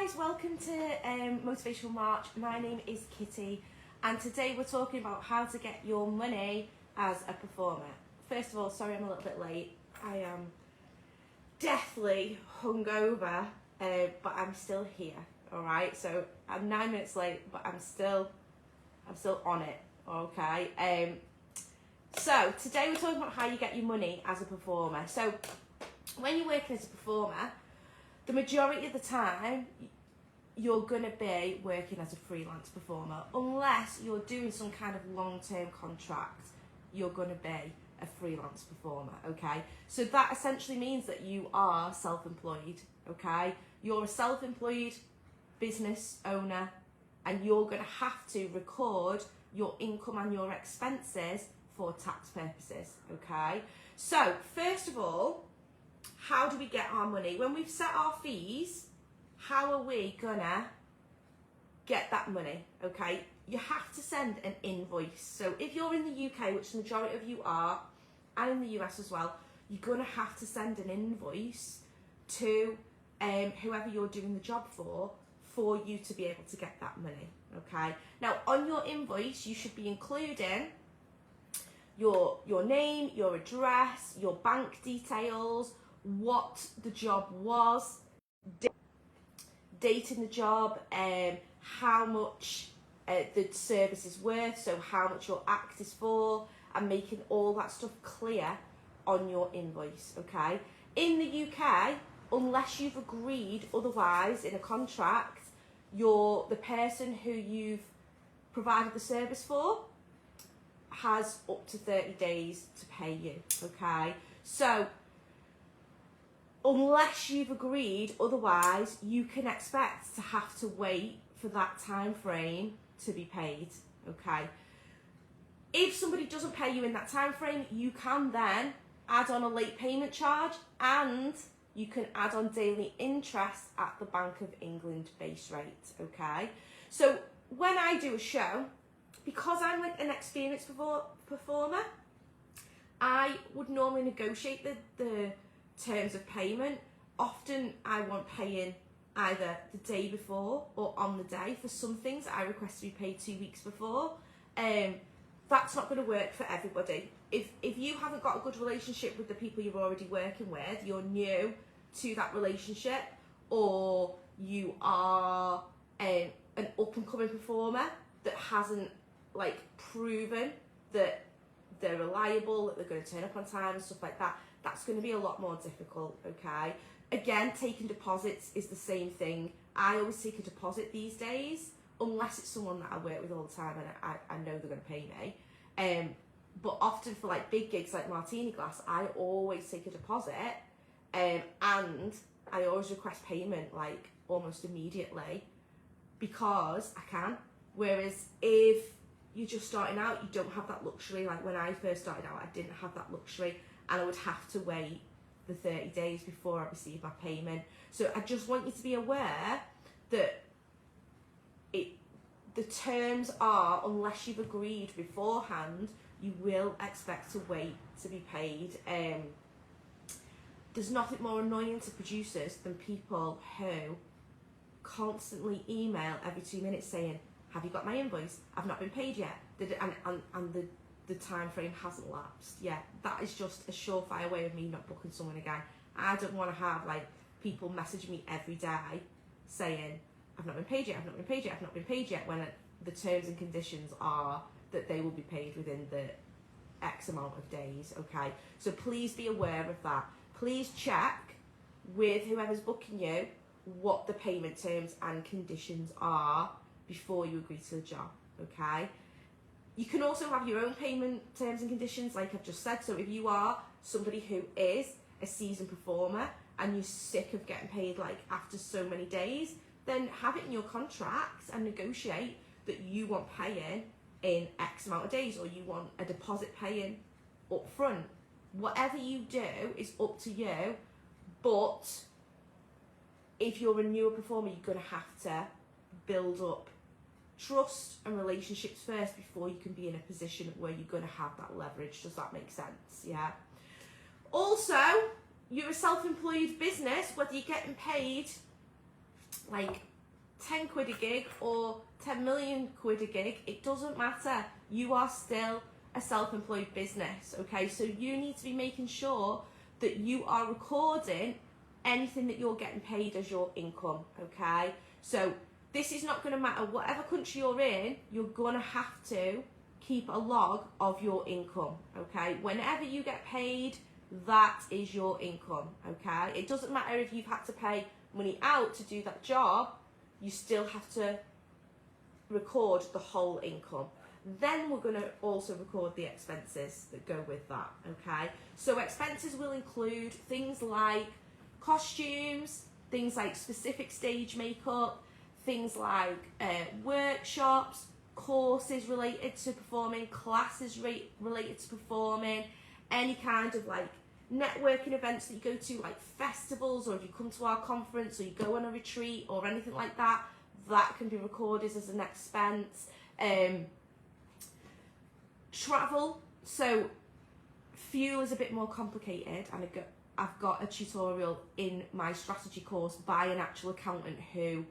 guys, welcome to Motivational March. My name is Kitty and today we're talking about how to get your money as a performer. First of all, sorry I'm a little bit late. I am deathly hungover, but I'm still here, alright? So I'm 9 minutes late, but I'm still on it, okay? So today we're talking about how you get your money as a performer. So when you're working as a performer, the majority of the time, you're going to be working as a freelance performer. Unless you're doing some kind of long-term contract, you're going to be a freelance performer, okay? So that essentially means that you are self-employed, okay? You're a self-employed business owner and you're going to have to record your income and your expenses for tax purposes, okay? So, first of all, how do we get our money? When we've set our fees, how are we gonna get that money, okay? You have to send an invoice. So if you're in the UK, which the majority of you are, and in the US as well, you're gonna have to send an invoice to whoever you're doing the job for you to be able to get that money, okay? Now, on your invoice, you should be including your name, your address, your bank details, what the job was, date in the job, how much the service is worth, so how much your act is for, and making all that stuff clear on your invoice, okay? In the UK, unless you've agreed otherwise in a contract, the person who you've provided the service for has up to 30 days to pay you, okay? So, unless you've agreed otherwise, you can expect to have to wait for that time frame to be paid, okay? If somebody doesn't pay you in that time frame, you can then add on a late payment charge and you can add on daily interest at the Bank of England base rate, okay? So when I do a show, because I'm like an experienced performer, I would normally negotiate the terms of payment. Often I want paying either the day before or on the day. For some things I request to be paid 2 weeks before. That's not going to work for everybody. If you haven't got a good relationship with the people you're already working with, you're new to that relationship, or you are an up and coming performer that hasn't like proven that they're reliable, that they're going to turn up on time and stuff like that, that's going to be a lot more difficult, okay? Again, taking deposits is the same thing. I always take a deposit these days, unless it's someone that I work with all the time and I know they're going to pay me. But often for like big gigs like Martini Glass, I always take a deposit, and I always request payment like almost immediately because I can. Whereas if you're just starting out, you don't have that luxury. Like when I first started out, I didn't have that luxury and I would have to wait the 30 days before I receive my payment. So I just want you to be aware that the terms are, unless you've agreed beforehand, you will expect to wait to be paid. There's nothing more annoying to producers than people who constantly email every 2 minutes saying, have you got my invoice? I've not been paid yet. And the time frame hasn't lapsed. Yeah, that is just a surefire way of me not booking someone again. I don't want to have like people message me every day saying, I've not been paid yet, I've not been paid yet, I've not been paid yet, when the terms and conditions are that they will be paid within the X amount of days, okay? So please be aware of that. Please check with whoever's booking you what the payment terms and conditions are before you agree to the job, okay? You can also have your own payment terms and conditions, like I've just said. So if you are somebody who is a seasoned performer and you're sick of getting paid like after so many days, then have it in your contracts and negotiate that you want paying in X amount of days, or you want a deposit paying up front. Whatever you do is up to you, but if you're a newer performer, you're going to have to build up trust and relationships first before you can be in a position where you're going to have that leverage. Does that make sense? Yeah. Also, you're a self-employed business, whether you're getting paid like 10 quid a gig or 10 million quid a gig, it doesn't matter. You are still a self-employed business, okay? So you need to be making sure that you are recording anything that you're getting paid as your income, okay? So this is not going to matter. Whatever country you're in, you're going to have to keep a log of your income, okay? Whenever you get paid, that is your income, okay? It doesn't matter if you've had to pay money out to do that job, you still have to record the whole income. Then we're going to also record the expenses that go with that, okay? So expenses will include things like costumes, things like specific stage makeup, things like workshops, courses related to performing, classes related to performing, any kind of like networking events that you go to, like festivals, or if you come to our conference or you go on a retreat or anything like that, that can be recorded as an expense. Travel, so fuel is a bit more complicated, and I've got a tutorial in my strategy course by an actual accountant who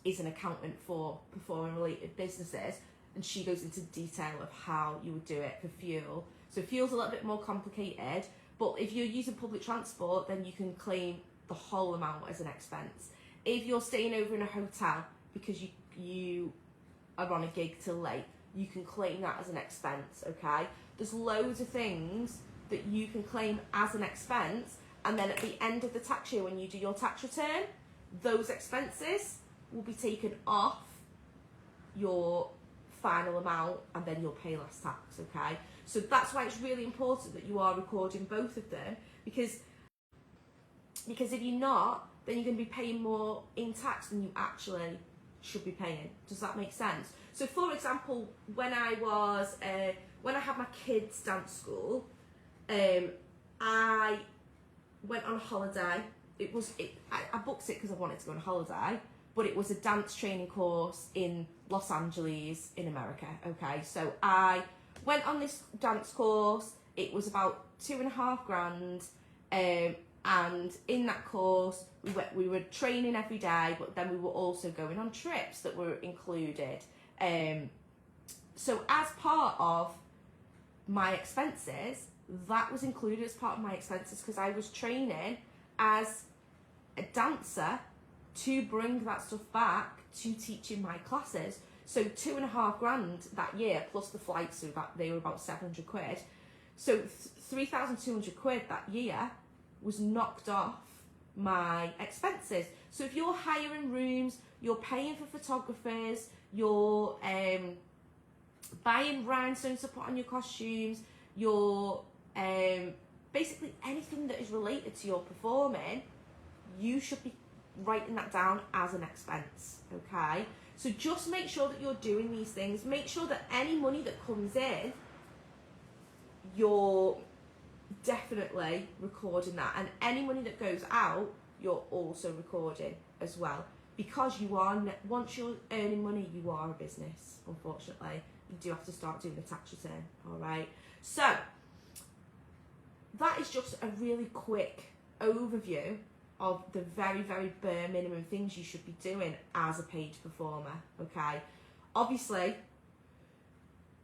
is an accountant for performing related businesses, and she goes into detail of how you would do it for fuel. So fuel's a little bit more complicated, but if you're using public transport, then you can claim the whole amount as an expense. If you're staying over in a hotel because you are on a gig till late, you can claim that as an expense, okay? There's loads of things that you can claim as an expense, and then at the end of the tax year when you do your tax return, those expenses will be taken off your final amount, and then you'll pay less tax, okay? So that's why it's really important that you are recording both of them, because if you're not, then you're going to be paying more in tax than you actually should be paying. Does that make sense? So for example, when I had my kids' dance school, I went on holiday. I booked it because I wanted to go on holiday, but it was a dance training course in Los Angeles in America, okay? So I went on this dance course. It was about $2,500, and in that course we were training every day, but then we were also going on trips that were included. So as part of my expenses, that was included as part of my expenses, because I was training as a dancer to bring that stuff back to teaching my classes. So $2,500 that year, plus the flights, so they were about 700 quid. So 3,200 quid that year was knocked off my expenses. So if you're hiring rooms, you're paying for photographers, you're buying rhinestones to put on your costumes, you're basically anything that is related to your performing, you should be writing that down as an expense, okay? So just make sure that you're doing these things. Make sure that any money that comes in, you're definitely recording that, and any money that goes out, you're also recording as well, because you are, once you're earning money, you are a business. Unfortunately, you do have to start doing a tax return. All right, so that is just a really quick overview of the very, very bare minimum things you should be doing as a paid performer, okay? Obviously,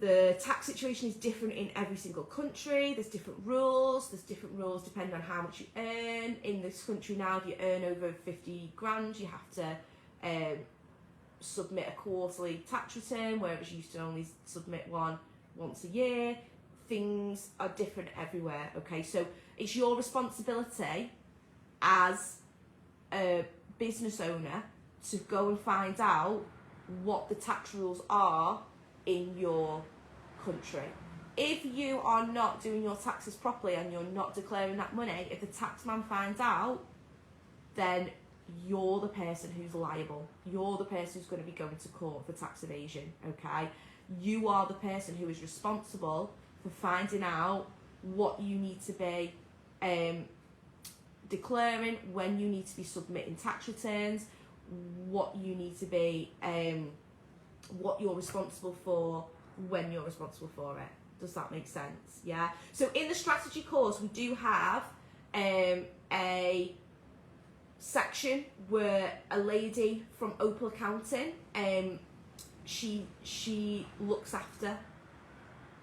the tax situation is different in every single country. There's different rules. There's different rules depending on how much you earn. In this country now, if you earn over 50 grand, you have to submit a quarterly tax return, whereas you used to only submit one once a year. Things are different everywhere, okay? So it's your responsibility as a business owner to go and find out what the tax rules are in your country. If you are not doing your taxes properly and you're not declaring that money, if the taxman finds out, then you're the person who's liable. You're the person who's going to be going to court for tax evasion, okay? You are the person who is responsible for finding out what you need to be declaring, when you need to be submitting tax returns, what you need to be, what you're responsible for, when you're responsible for it. Does that make sense? Yeah. So in the strategy course, we do have a section were a lady from Opal Accounting. She looks after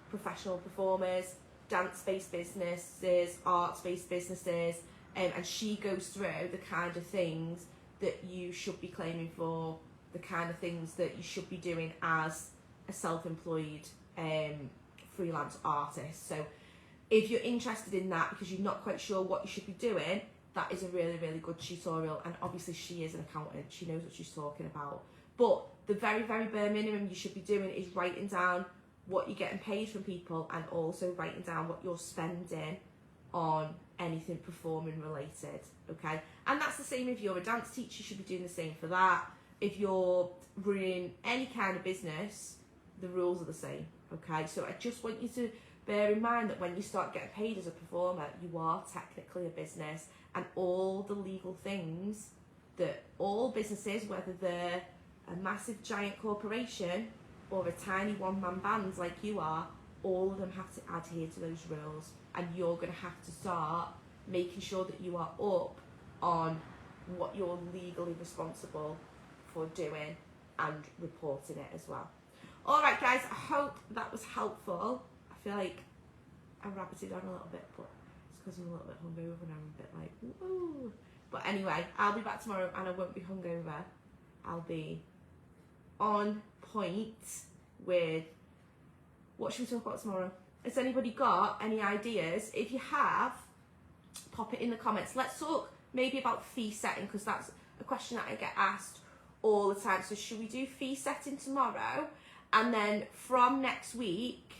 professional performers, dance-based businesses, arts-based businesses, and she goes through the kind of things that you should be claiming for, the kind of things that you should be doing as a self-employed freelance artist. So if you're interested in that because you're not quite sure what you should be doing, that is a really, really good tutorial. And obviously she is an accountant, she knows what she's talking about. But the very, very bare minimum you should be doing is writing down what you're getting paid from people, and also writing down what you're spending on anything performing related, okay? And that's the same if you're a dance teacher, you should be doing the same for that. If you're running any kind of business, the rules are the same, okay? So I just want you to bear in mind that when you start getting paid as a performer, you are technically a business, and all the legal things that all businesses, whether they're a massive giant corporation or a tiny one-man band like you are, all of them have to adhere to those rules, and you're going to have to start making sure that you are up on what you're legally responsible for doing and reporting it as well. Alright guys, I hope that was helpful. I feel like I rabbited on a little bit, but it's because I'm a little bit hungover and I'm a bit like, woo. But anyway, I'll be back tomorrow and I won't be hungover. I'll be on point with what should we talk about tomorrow. Has anybody got any ideas? If you have, pop it in the comments. Let's talk maybe about fee setting, because that's a question that I get asked all the time. So should we do fee setting tomorrow? And then from next week,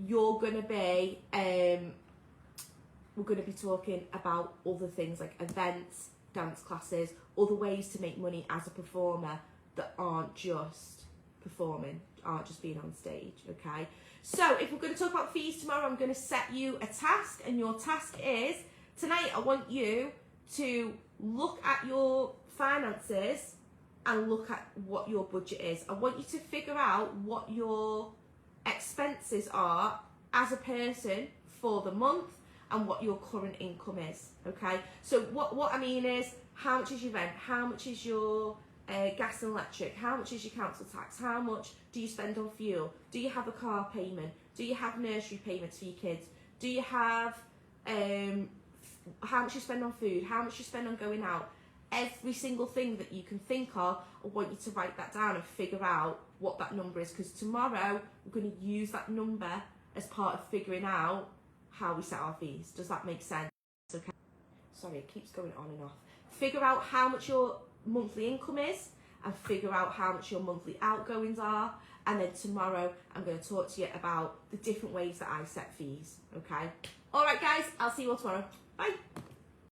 you're gonna be we're gonna be talking about other things like events, dance classes, other ways to make money as a performer that aren't just performing, aren't just being on stage, okay? So if we're going to talk about fees tomorrow, I'm going to set you a task, and your task is, tonight I want you to look at your finances and look at what your budget is. I want you to figure out what your expenses are as a person for the month and what your current income is, okay? So what I mean is, how much is your rent? How much is your gas and electric? How much is your council tax? How much do you spend on fuel? Do you have a car payment? Do you have nursery payments for your kids? Do you have how much you spend on food? How much you spend on going out? Every single thing that you can think of, I want you to write that down and figure out what that number is, because tomorrow we're going to use that number as part of figuring out how we set our fees. Does that make sense? Okay. Sorry, it keeps going on and off. Figure out how much your monthly income is and figure out how much your monthly outgoings are, and then tomorrow I'm going to talk to you about the different ways that I set fees, okay? Alright guys, I'll see you all tomorrow. Bye!